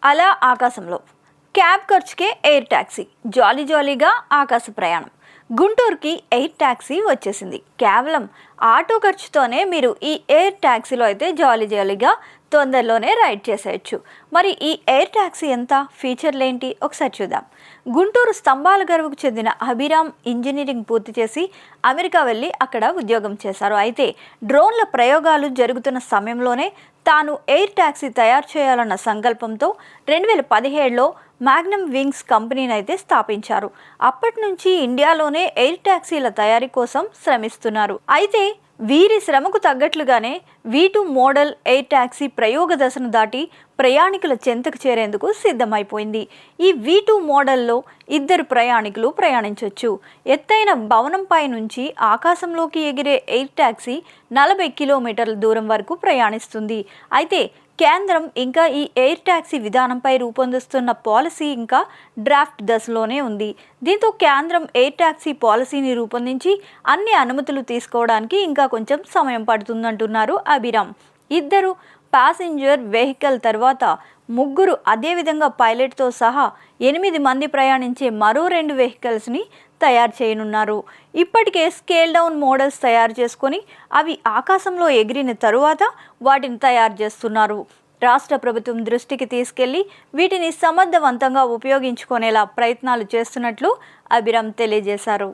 అలా ఆకాశంలో cab ఖర్చుకే air taxi, జాలీ జాలీగా ఆకాశ ప్రయాణం. గుంటూరుకి ఎయిర్ ట్యాక్సీ వచ్చేసింది. కేవలం ఆటో ఖర్చుతోనే మీరు ఈ ఎయిర్ ట్యాక్సీలో అయితే జాలీ జాలీగా తొందరలోనే రైడ్ చేసేయచ్చు. మరి ఈ ఎయిర్ ట్యాక్సీ ఎంత, ఫీచర్లు ఏంటి ఒకసారి చూద్దాం. గుంటూరు స్తంభాల గరువుకు చెందిన అభిరామ్ ఇంజనీరింగ్ పూర్తి చేసి అమెరికా వెళ్ళి అక్కడ ఉద్యోగం చేశారు. అయితే డ్రోన్ల ప్రయోగాలు జరుగుతున్న సమయంలోనే తాను ఎయిర్ ట్యాక్సీ తయారు చేయాలన్న సంకల్పంతో 2017లో మ్యాగ్నమ్ వింగ్స్ కంపెనీని అయితే స్థాపించారు. అప్పటి నుంచి ఇండియాలోనే ఎయిర్ ట్యాక్సీల తయారీ కోసం శ్రమిస్తున్నారు. అయితే వీరి శ్రమకు తగ్గట్లుగానే V2 మోడల్ ఎయిర్ ట్యాక్సీ ప్రయోగ దశను దాటి ప్రయాణికుల చెంతకు చేరేందుకు సిద్ధమైపోయింది. ఈ V2 మోడల్లో 2 ప్రయాణికులు ప్రయాణించవచ్చు. ఎత్తైన భవనంపై నుంచి ఆకాశంలోకి ఎగిరే ఎయిర్ ట్యాక్సీ 40 కిలోమీటర్ల దూరం వరకు ప్రయాణిస్తుంది. అయితే కేంద్రం ఇంకా ఈ ఎయిర్ ట్యాక్సీ విధానంపై రూపొందిస్తున్న పాలసీ ఇంకా డ్రాఫ్ట్ దశలోనే ఉంది. దీంతో కేంద్రం ఎయిర్ ట్యాక్సీ పాలసీని రూపొందించి అన్ని అనుమతులు తీసుకోవడానికి ఇంకా కొంచెం సమయం పడుతుందంటున్నారు అభిరామ్. 2 ప్యాసింజర్ వెహికల్ తర్వాత 3, అదేవిధంగా పైలట్తో సహా 8 మంది ప్రయాణించే మరో 2 వెహికల్స్ని తయారు చేయనున్నారు. ఇప్పటికే స్కేల్ డౌన్ మోడల్స్ తయారు చేసుకొని అవి ఆకాశంలో ఎగిరిన తరువాత వాటిని తయారు చేస్తున్నారు. రాష్ట్ర ప్రభుత్వం దృష్టికి తీసుకెళ్లి వీటిని సమర్థవంతంగా ఉపయోగించుకునేలా ప్రయత్నాలు చేస్తున్నట్లు అభిరామ్ తెలియజేశారు.